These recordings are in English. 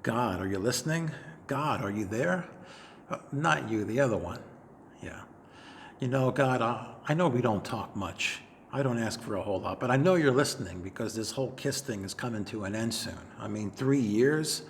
God, are you listening? God, are you there? Not you, the other one. Yeah. You know, God, I know we don't talk much. I don't ask for a whole lot, but I know you're listening because this whole Kiss thing is coming to an end soon. I mean, 3 years?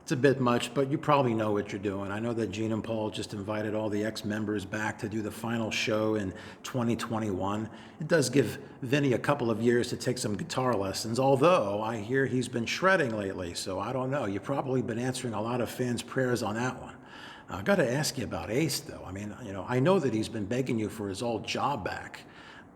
It's a bit much, but you probably know what you're doing. I know that Gene and Paul just invited all the ex-members back to do the final show in 2021. It does give Vinnie a couple of years to take some guitar lessons, although I hear he's been shredding lately, so I don't know. You've probably been answering a lot of fans' prayers on that one. I got to ask you about Ace, though. I mean, I know that he's been begging you for his old job back,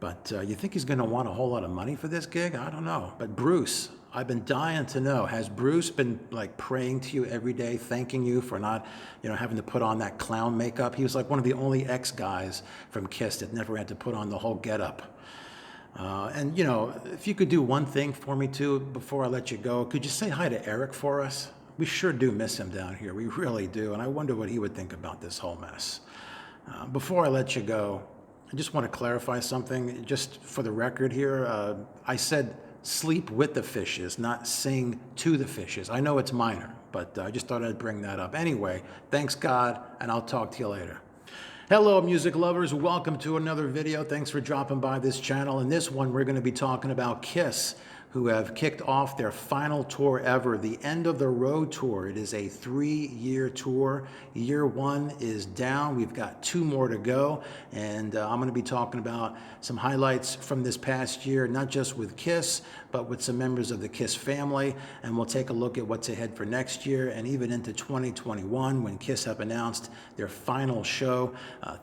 but you think he's going to want a whole lot of money for this gig? I don't know. But Bruce, I've been dying to know, has Bruce been like praying to you every day, thanking you for not, having to put on that clown makeup? He was like one of the only ex-guys from Kiss that never had to put on the whole getup. And if you could do one thing for me too, before I let you go, could you say hi to Eric for us? We sure do miss him down here. We really do. And I wonder what he would think about this whole mess. Before I let you go, I just want to clarify something, just for the record here. I said sleep with the fishes, not sing to the fishes. I know it's minor, but I just thought I'd bring that up. Anyway, thanks God, and I'll talk to you later. Hello, music lovers. Welcome to another video. Thanks for dropping by this channel. In this one, we're going to be talking about Kiss, who have kicked off their final tour ever, the End of the Road Tour. It is a 3-year tour. Year one is down. We've got 2 more to go, and I'm going to be talking about some highlights from this past year, not just with Kiss, but with some members of the Kiss family, and we'll take a look at what's ahead for next year and even into 2021 when Kiss have announced their final show.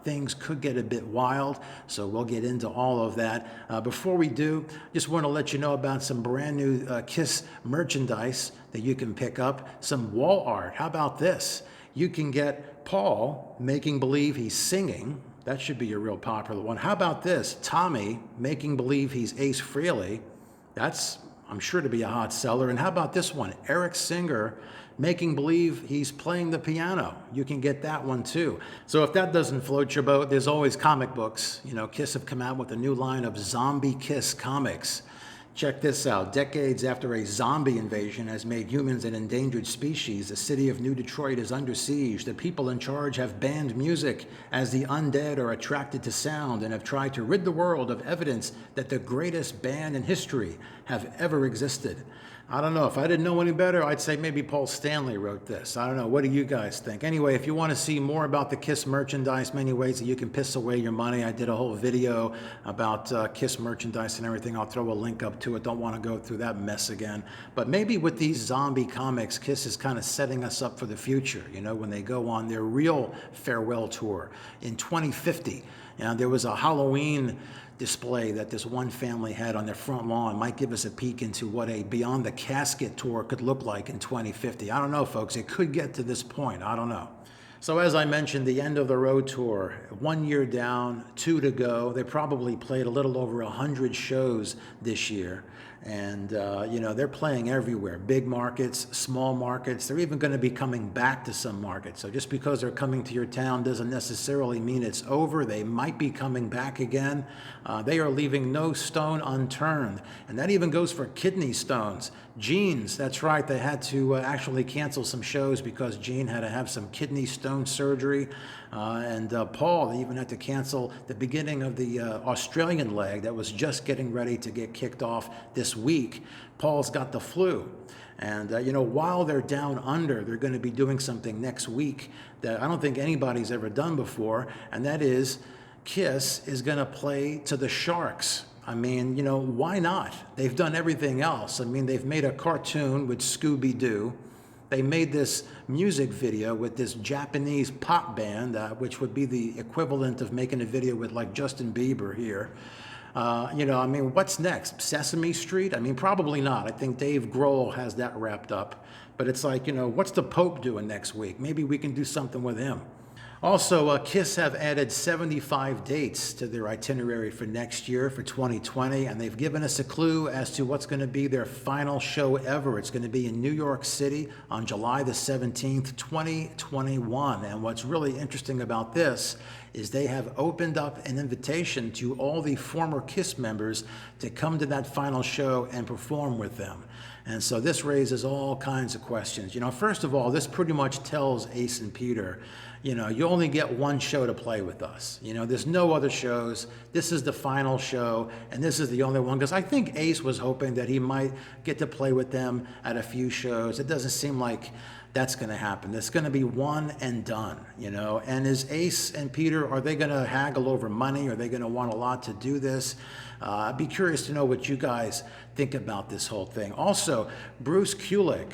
Things could get a bit wild, so we'll get into all of that. Before we do, just want to let you know about some brand new Kiss merchandise that you can pick up, some wall art. How about this? You can get Paul making believe he's singing. That should be a real popular one. How about this? Tommy making believe he's Ace Frehley. That's, I'm sure, to be a hot seller. And how about this one? Eric Singer making believe he's playing the piano. You can get that one too. So if that doesn't float your boat, there's always comic books. Kiss have come out with a new line of Zombie Kiss comics. Check this out. Decades after a zombie invasion has made humans an endangered species, the city of New Detroit is under siege. The people in charge have banned music as the undead are attracted to sound and have tried to rid the world of evidence that the greatest band in history have ever existed. I don't know. If I didn't know any better, I'd say maybe Paul Stanley wrote this. I don't know. What do you guys think? Anyway, if you want to see more about the Kiss merchandise, many ways that you can piss away your money. I did a whole video about Kiss merchandise and everything. I'll throw a link up to it. Don't want to go through that mess again. But maybe with these zombie comics, Kiss is kind of setting us up for the future, when they go on their real farewell tour in 2050. There was a Halloween display that this one family had on their front lawn. Might give us a peek into what a Beyond the Casket tour could look like in 2050. I don't know, folks. It could get to this point. I don't know. So as I mentioned, the End of the Road Tour, 1 year down, 2 to go. They probably played a little over 100 shows this year. And, they're playing everywhere, big markets, small markets. They're even going to be coming back to some markets. So just because they're coming to your town doesn't necessarily mean it's over. They might be coming back again. They are leaving no stone unturned. And that even goes for kidney stones. Gene's, that's right. They had to actually cancel some shows because Gene had to have some kidney stone surgery. And Paul, they even had to cancel the beginning of the Australian leg that was just getting ready to get kicked off this week. Paul's got the flu. And, while they're down under, they're going to be doing something next week that I don't think anybody's ever done before, and that is Kiss is going to play to the Sharks. I mean, why not? They've done everything else. I mean, they've made a cartoon with Scooby-Doo. They made this music video with this Japanese pop band, which would be the equivalent of making a video with like Justin Bieber here. What's next? Sesame Street? I mean, probably not. I think Dave Grohl has that wrapped up. But it's like, what's the Pope doing next week? Maybe we can do something with him. Also, Kiss have added 75 dates to their itinerary for next year, for 2020, and they've given us a clue as to what's going to be their final show ever. It's going to be in New York City on July the 17th, 2021. And what's really interesting about this is they have opened up an invitation to all the former Kiss members to come to that final show and perform with them. And so this raises all kinds of questions. First of all, this pretty much tells Ace and Peter, you only get one show to play with us. There's no other shows. This is the final show, and this is the only one. Because I think Ace was hoping that he might get to play with them at a few shows. It doesn't seem like that's going to happen. It's going to be one and done, And is Ace and Peter, are they going to haggle over money? Are they going to want a lot to do this? I'd be curious to know what you guys think about this whole thing. Also, Bruce Kulick,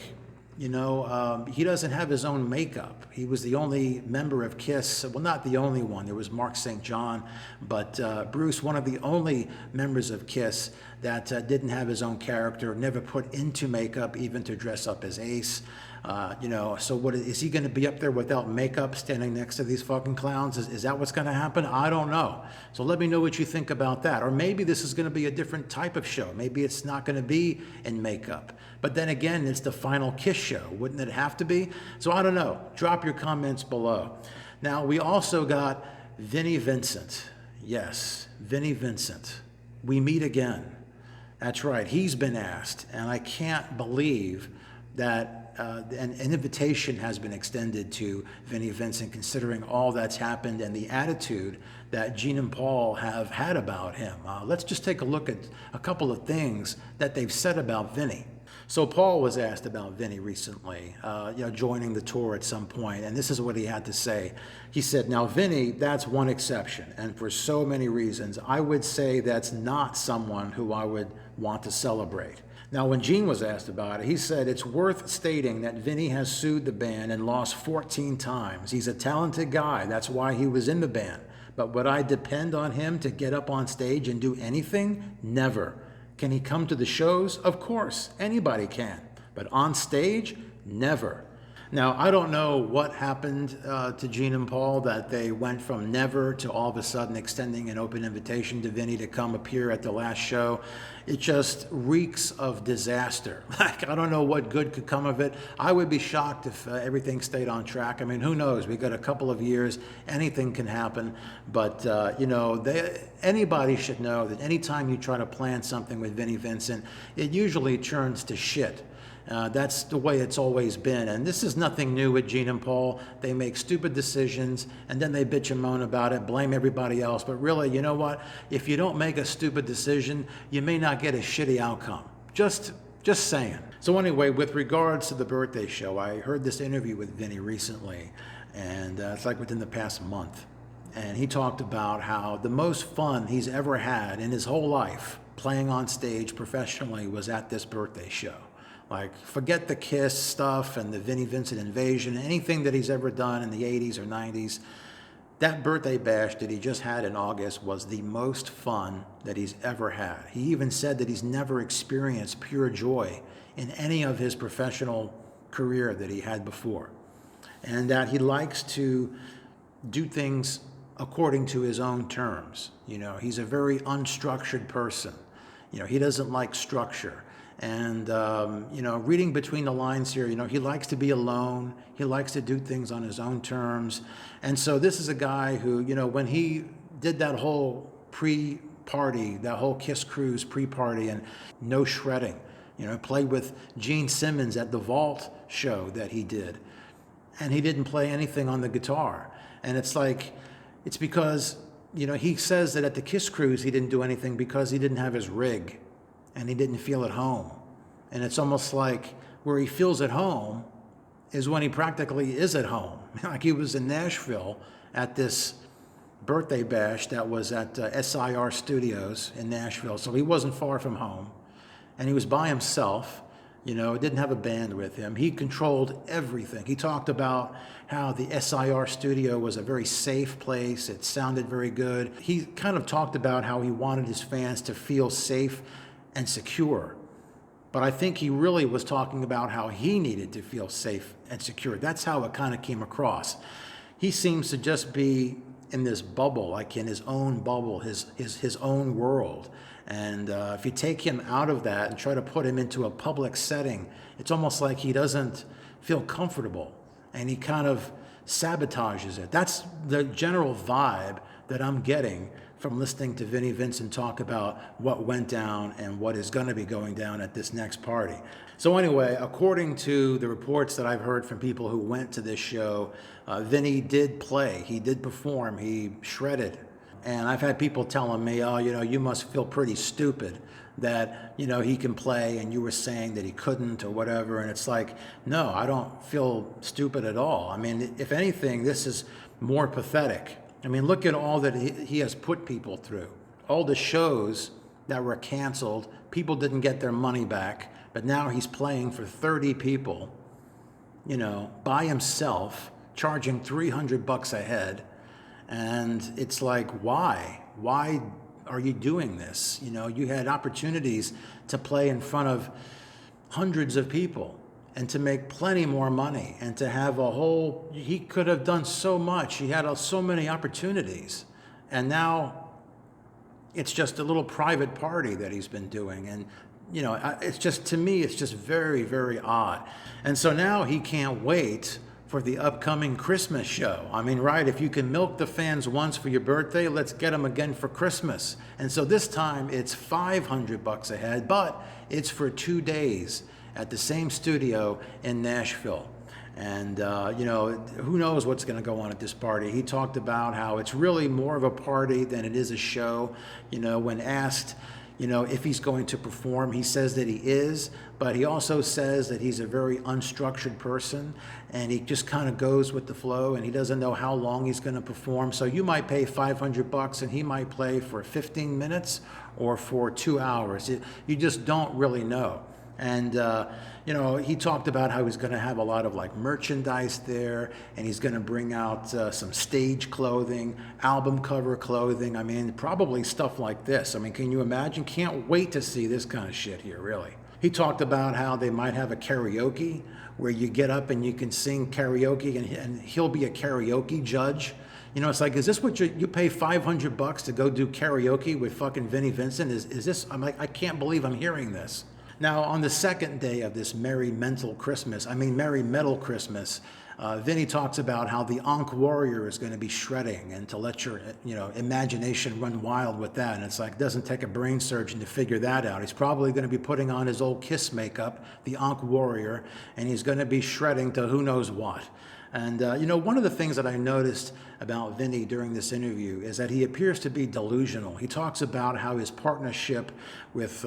he doesn't have his own makeup. He was the only member of Kiss, well, not the only one. There was Mark St. John, but Bruce, one of the only members of Kiss that didn't have his own character, never put into makeup, even to dress up as Ace. So what is he going to be up there without makeup standing next to these fucking clowns? Is that what's going to happen? I don't know. So let me know what you think about that. Or maybe this is going to be a different type of show. Maybe it's not going to be in makeup. But then again, it's the final Kiss show. Wouldn't it have to be? So I don't know. Drop your comments below. Now, we also got Vinnie Vincent. Yes, Vinnie Vincent. We meet again. That's right. He's been asked. And I can't believe that an invitation has been extended to Vinnie Vincent, considering all that's happened and the attitude that Gene and Paul have had about him. Let's just take a look at a couple of things that they've said about Vinnie. So Paul was asked about Vinnie recently, joining the tour at some point, and this is what he had to say. He said, "Now Vinnie, that's one exception, and for so many reasons, I would say that's not someone who I would want to celebrate." Now, when Gene was asked about it, he said, "It's worth stating that Vinnie has sued the band and lost 14 times. He's a talented guy. That's why he was in the band. But would I depend on him to get up on stage and do anything? Never. Can he come to the shows? Of course. Anybody can. But on stage? Never." Now, I don't know what happened to Gene and Paul, that they went from never to all of a sudden extending an open invitation to Vinnie to come appear at the last show. It just reeks of disaster. I don't know what good could come of it. I would be shocked if everything stayed on track. I mean, who knows? We got a couple of years. Anything can happen. But, anybody should know that anytime you try to plan something with Vinnie Vincent, it usually turns to shit. That's the way it's always been. And this is nothing new with Gene and Paul. They make stupid decisions, and then they bitch and moan about it, blame everybody else. But really, you know what? If you don't make a stupid decision, you may not get a shitty outcome. Just saying. So anyway, with regards to the birthday show, I heard this interview with Vinnie recently, and it's like within the past month. And he talked about how the most fun he's ever had in his whole life playing on stage professionally was at this birthday show. Like, forget the Kiss stuff and the Vinnie Vincent invasion, anything that he's ever done in the 80s or 90s. That birthday bash that he just had in August was the most fun that he's ever had. He even said that he's never experienced pure joy in any of his professional career that he had before. And that he likes to do things according to his own terms. He's a very unstructured person. He doesn't like structure. And, reading between the lines here, he likes to be alone. He likes to do things on his own terms. And so this is a guy who, when he did that whole pre-party, that whole Kiss Cruise pre-party and no shredding, played with Gene Simmons at the Vault show that he did. And he didn't play anything on the guitar. And it's because, he says that at the Kiss Cruise he didn't do anything because he didn't have his rig. And he didn't feel at home. And it's almost like where he feels at home is when he practically is at home. Like he was in Nashville at this birthday bash that was at SIR Studios in Nashville. So he wasn't far from home. And he was by himself, didn't have a band with him. He controlled everything. He talked about how the SIR studio was a very safe place. It sounded very good. He kind of talked about how he wanted his fans to feel safe and secure. But I think he really was talking about how he needed to feel safe and secure. That's how it kind of came across. He seems to just be in this bubble, like in his own bubble, his own world. And if you take him out of that and try to put him into a public setting, it's almost like he doesn't feel comfortable and he kind of sabotages it. That's the general vibe that I'm getting from listening to Vinnie Vincent talk about what went down and what is going to be going down at this next party. So anyway, according to the reports that I've heard from people who went to this show, Vinnie did play, he did perform, he shredded. And I've had people telling me, oh, you must feel pretty stupid that, he can play and you were saying that he couldn't or whatever. And it's like, no, I don't feel stupid at all. I mean, if anything, this is more pathetic. I mean, look at all that he has put people through. All the shows that were canceled, people didn't get their money back, but now he's playing for 30 people, by himself, charging $300 a head. And it's like, why? Why are you doing this? You had opportunities to play in front of hundreds of people and to make plenty more money and to have he could have done so much. He had so many opportunities. And now it's just a little private party that he's been doing. And, it's just, to me, it's just very, very odd. And so now he can't wait for the upcoming Christmas show. I mean, right, if you can milk the fans once for your birthday, let's get them again for Christmas. And so this time it's $500 a head, but it's for 2 days at the same studio in Nashville. And, who knows what's going to go on at this party. He talked about how it's really more of a party than it is a show. When asked, if he's going to perform, he says that he is, but he also says that he's a very unstructured person and he just kind of goes with the flow and he doesn't know how long he's going to perform. So you might pay $500 and he might play for 15 minutes or for 2 hours. You just don't really know. And, he talked about how he's going to have a lot of merchandise there and he's going to bring out some stage clothing, album cover clothing. I mean, probably stuff like this. I mean, can you imagine? Can't wait to see this kind of shit here, really. He talked about how they might have a karaoke where you get up and you can sing karaoke and he'll be a karaoke judge. It's like, is this what you pay $500 to go do karaoke with fucking Vinnie Vincent? Is this, I'm like, I can't believe I'm hearing this. Now, on the second day of this Merry Metal Christmas, Vinnie talks about how the Ankh Warrior is going to be shredding and to let your, imagination run wild with that. And it's like, it doesn't take a brain surgeon to figure that out. He's probably going to be putting on his old Kiss makeup, the Ankh Warrior, and he's going to be shredding to who knows what. And, one of the things that I noticed about Vinnie during this interview is that he appears to be delusional. He talks about how his partnership with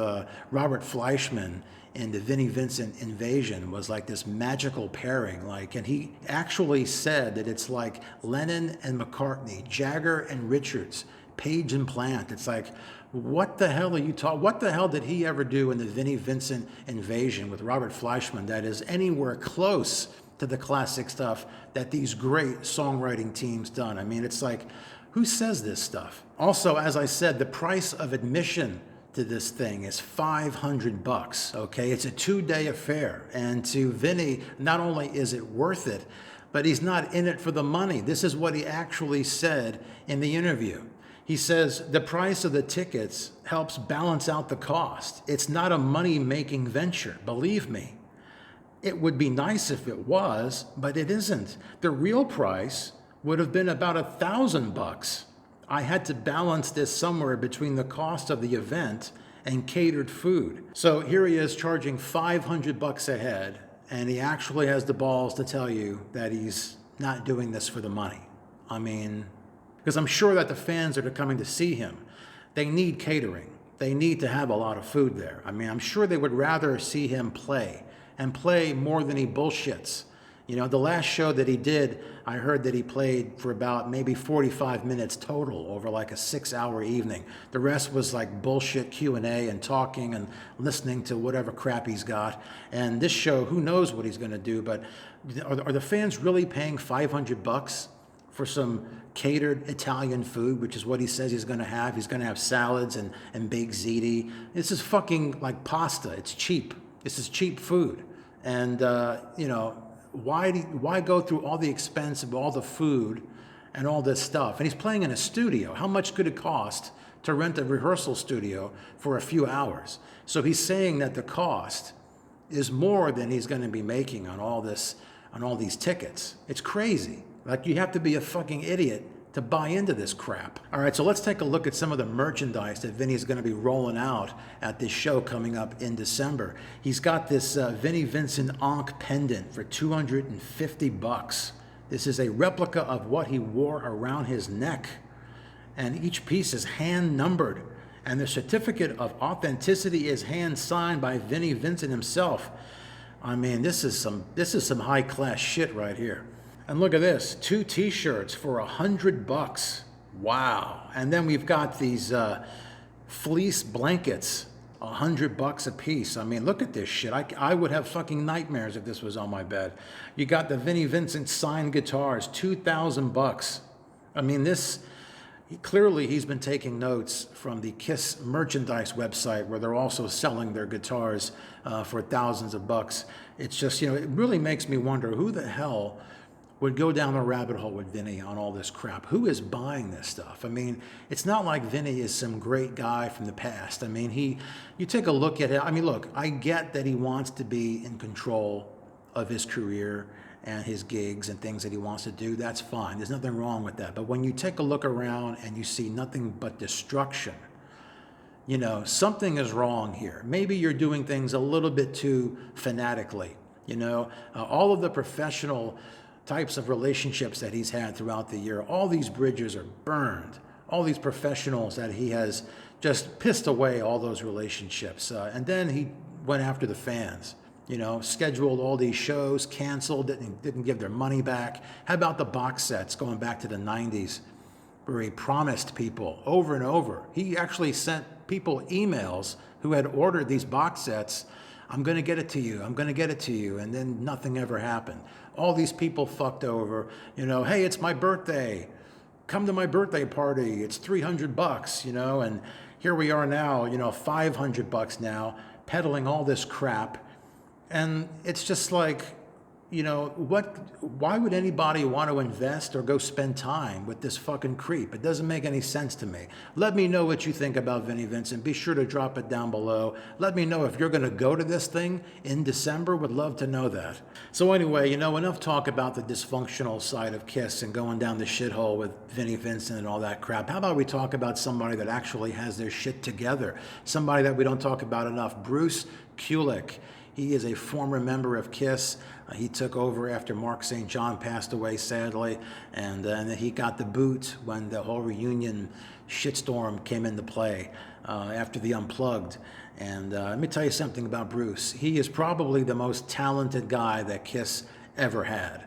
Robert Fleischman in the Vinnie Vincent Invasion was like this magical pairing. And he actually said that it's like Lennon and McCartney, Jagger and Richards, Page and Plant. It's like, what the hell are you talking? What the hell did he ever do in the Vinnie Vincent Invasion with Robert Fleischman that is anywhere close to the classic stuff that these great songwriting teams done? I mean, it's like, who says this stuff? Also, as I said, the price of admission to this thing is $500, okay? It's a 2-day affair. And to Vinnie, not only is it worth it, but he's not in it for the money. This is what he actually said in the interview. He says, the price of the tickets helps balance out the cost. It's not a money-making venture, believe me. It would be nice if it was, but it isn't. The real price would have been about $1,000. I had to balance this somewhere between the cost of the event and catered food. So here he is charging $500 a head, and he actually has the balls to tell you that he's not doing this for the money. I mean, because I'm sure that the fans that are coming to see him, they need catering. They need to have a lot of food there. I mean, I'm sure they would rather see him play and play more than he bullshits. The last show that he did, I heard that he played for about maybe 45 minutes total over like a 6-hour evening. The rest was like bullshit Q&A and talking and listening to whatever crap he's got. And this show, who knows what he's going to do, but are the fans really paying $500 for some catered Italian food, which is what he says he's going to have? He's going to have salads and baked ziti. This is fucking like pasta. It's cheap. This is cheap food. And, why go through all the expense of all the food and all this stuff? And he's playing in a studio. How much could it cost to rent a rehearsal studio for a few hours? So he's saying that the cost is more than he's going to be making on all these tickets. It's crazy. Like, you have to be a fucking idiot to buy into this crap. All right, so let's take a look at some of the merchandise that Vinny's going to be rolling out at this show coming up in December. He's got this Vinnie Vincent Ankh pendant for $250. This is a replica of what he wore around his neck, and each piece is hand numbered, and the certificate of authenticity is hand signed by Vinnie Vincent himself. I mean, this is some high class shit right here. And look at this, 2 t-shirts for $100. Wow. And then we've got these fleece blankets, $100 a piece. I mean, look at this shit. I would have fucking nightmares if this was on my bed. You got the Vinnie Vincent signed guitars, $2,000. I mean, clearly he's been taking notes from the Kiss merchandise website, where they're also selling their guitars for thousands of bucks. It's just, it really makes me wonder who the hell would go down a rabbit hole with Vinny on all this crap. Who is buying this stuff? I mean, it's not like Vinny is some great guy from the past. I mean, you take a look at it. I mean, look, I get that he wants to be in control of his career and his gigs and things that he wants to do. That's fine. There's nothing wrong with that. But when you take a look around and you see nothing but destruction, something is wrong here. Maybe you're doing things a little bit too fanatically. All of the professional types of relationships that he's had throughout the year, all these bridges are burned. All these professionals that he has just pissed away, all those relationships. And then he went after the fans, scheduled all these shows, canceled, didn't give their money back. How about the box sets going back to the 90s, where he promised people over and over? He actually sent people emails who had ordered these box sets. I'm going to get it to you. I'm going to get it to you. And then nothing ever happened. All these people fucked over, hey, it's my birthday. Come to my birthday party. It's $300, and here we are now, $500 now, peddling all this crap. And it's just like, why would anybody want to invest or go spend time with this fucking creep? It doesn't make any sense to me. Let me know what you think about Vinnie Vincent. Be sure to drop it down below. Let me know if you're going to go to this thing in December. Would love to know that. So anyway, enough talk about the dysfunctional side of Kiss and going down the shithole with Vinnie Vincent and all that crap. How about we talk about somebody that actually has their shit together? Somebody that we don't talk about enough, Bruce Kulick. He is a former member of Kiss. He took over after Mark St. John passed away, sadly, and then he got the boot when the whole reunion shitstorm came into play after the Unplugged. And let me tell you something about Bruce. He is probably the most talented guy that Kiss ever had.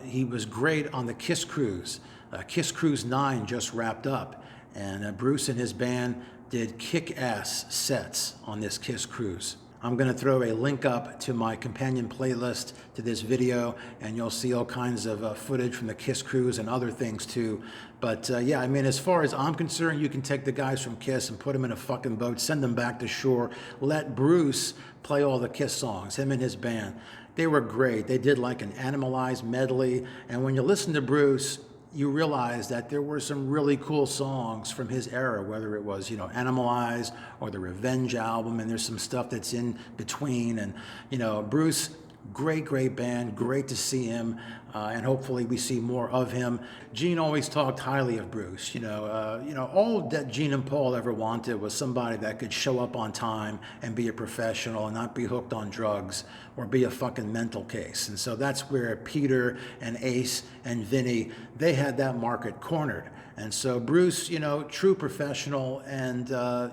He was great on the Kiss Cruise. Kiss Cruise 9 just wrapped up, and Bruce and his band did kick-ass sets on this Kiss Cruise. I'm going to throw a link up to my companion playlist to this video, and you'll see all kinds of footage from the Kiss Cruise and other things too. But yeah, I mean, as far as I'm concerned, you can take the guys from Kiss and put them in a fucking boat, send them back to shore, let Bruce play all the Kiss songs, him and his band. They were great. They did like an Animalized medley, and when you listen to Bruce, you realize that there were some really cool songs from his era, whether it was, Animalize or the Revenge album, and there's some stuff that's in between. And, Bruce, great band, great to see him, and hopefully we see more of him. Gene always talked highly of Bruce. All that Gene and Paul ever wanted was somebody that could show up on time and be a professional and not be hooked on drugs or be a fucking mental case. And so that's where Peter and Ace and Vinny, they had that market cornered. And so Bruce, true professional, and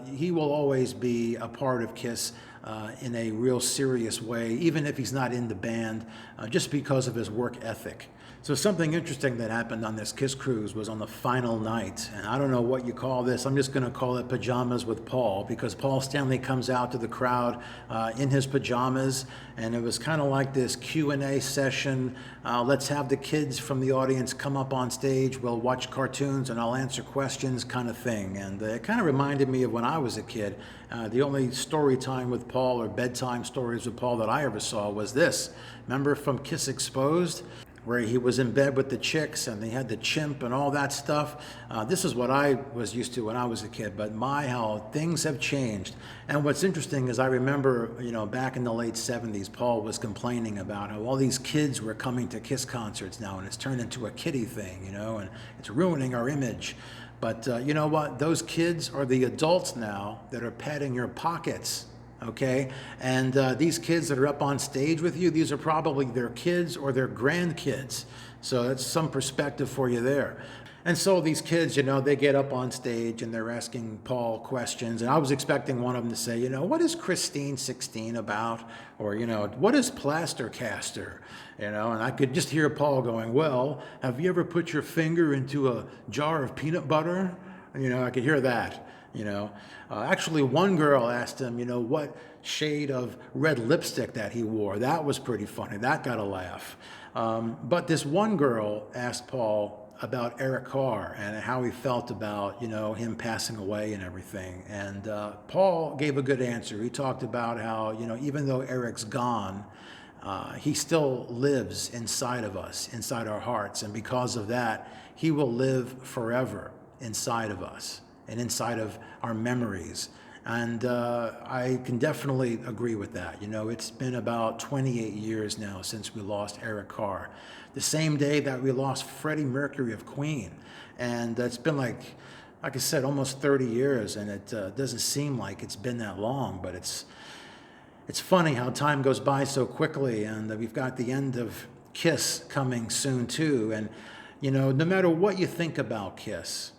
he will always be a part of Kiss in a real serious way, even if he's not in the band, just because of his work ethic. So something interesting that happened on this Kiss Cruise was on the final night, and I don't know what you call this. I'm just going to call it Pajamas with Paul, because Paul Stanley comes out to the crowd in his pajamas, and it was kind of like this Q&A session. Let's have the kids from the audience come up on stage, we'll watch cartoons and I'll answer questions kind of thing. And it kind of reminded me of when I was a kid. The only story time with Paul or bedtime stories with Paul that I ever saw was this. Remember from Kiss Exposed? where he was in bed with the chicks and they had the chimp and all that stuff. This is what I was used to when I was a kid, but how things have changed. And what's interesting is I remember, back in the late 70s, Paul was complaining about how all these kids were coming to Kiss concerts now, and it's turned into a kiddie thing, and it's ruining our image. But you know what? Those kids are the adults now that are patting your pockets. Okay, and these kids that are up on stage with you, these are probably their kids or their grandkids. So that's some perspective for you there. And so these kids, they get up on stage and they're asking Paul questions. And I was expecting one of them to say, what is Christine 16 about? Or, what is Plaster Caster? And I could just hear Paul going, well, have you ever put your finger into a jar of peanut butter? I could hear that. Actually, one girl asked him, what shade of red lipstick that he wore. That was pretty funny. That got a laugh. But this one girl asked Paul about Eric Carr and how he felt about, him passing away and everything. And Paul gave a good answer. He talked about how, even though Eric's gone, he still lives inside of us, inside our hearts. And because of that, he will live forever inside of us and inside of our memories. And I can definitely agree with that. It's been about 28 years now since we lost Eric Carr. The same day that we lost Freddie Mercury of Queen. And it's been like I said, almost 30 years, and it doesn't seem like it's been that long, but it's funny how time goes by so quickly, and we've got the end of Kiss coming soon too. And, no matter what you think about Kiss,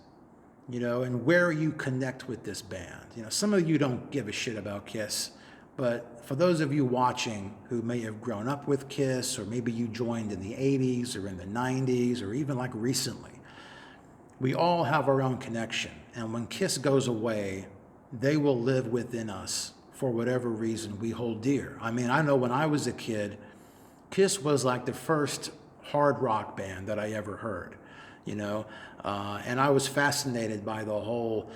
and where you connect with this band. Some of you don't give a shit about Kiss, but for those of you watching who may have grown up with Kiss, or maybe you joined in the 80s or in the 90s, or even like recently, we all have our own connection. And when Kiss goes away, they will live within us for whatever reason we hold dear. I know when I was a kid, Kiss was like the first hard rock band that I ever heard. And I was fascinated by the whole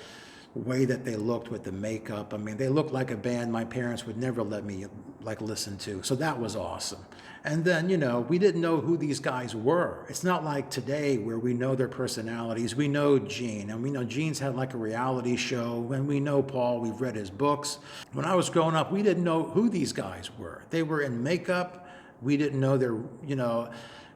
way that they looked with the makeup. They looked like a band my parents would never let me listen to. So that was awesome. And then, we didn't know who these guys were. It's not like today where we know their personalities. We know Gene, and we know Gene's had like a reality show, and we know Paul, we've read his books. When I was growing up, we didn't know who these guys were. They were in makeup. We didn't know their,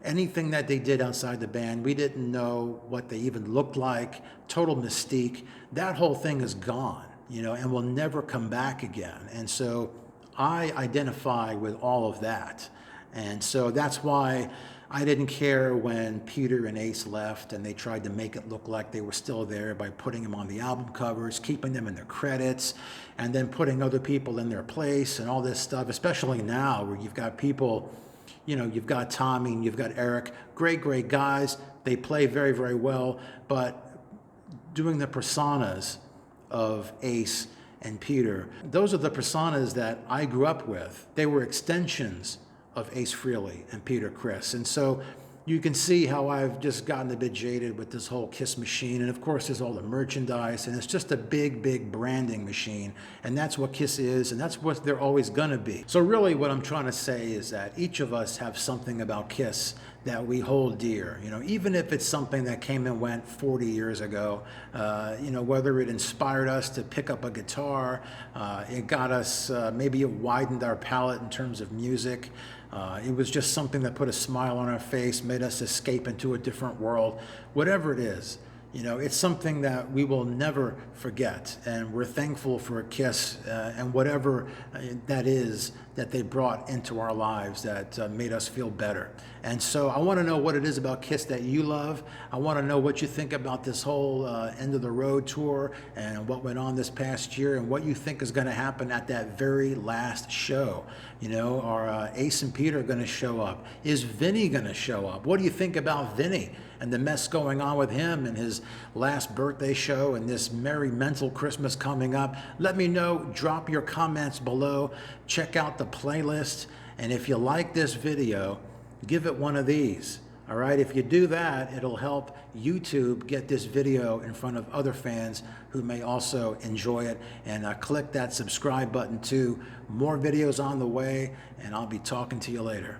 anything that they did outside the band. We didn't know what they even looked like. Total mystique. That whole thing is gone, and will never come back again. And so I identify with all of that. And so that's why I didn't care when Peter and Ace left and they tried to make it look like they were still there by putting them on the album covers, keeping them in their credits, and then putting other people in their place and all this stuff, especially now where you've got people, you've got Tommy and you've got Eric, great guys. They play very, very well, but doing the personas of Ace and Peter, those are the personas that I grew up with. They were extensions of Ace Frehley and Peter Criss. And so you can see how I've just gotten a bit jaded with this whole Kiss machine. And of course, there's all the merchandise, and it's just a big branding machine. And that's what Kiss is, and that's what they're always gonna be. So really what I'm trying to say is that each of us have something about Kiss that we hold dear, even if it's something that came and went 40 years ago, whether it inspired us to pick up a guitar, it got us, maybe it widened our palette in terms of music. It was just something that put a smile on our face, made us escape into a different world. Whatever it is, it's something that we will never forget. And we're thankful for Kiss and whatever that is that they brought into our lives that made us feel better. And so I want to know what it is about Kiss that you love. I want to know what you think about this whole End of the Road tour and what went on this past year and what you think is going to happen at that very last show. Are Ace and Peter going to show up? Is Vinnie going to show up? What do you think about Vinnie and the mess going on with him and his last birthday show and this merry mental Christmas coming up? Let me know. Drop your comments below. Check out the playlist. And if you like this video, give it one of these. All right, if you do that, it'll help YouTube get this video in front of other fans who may also enjoy it. And click that subscribe button too. More videos on the way, and I'll be talking to you later.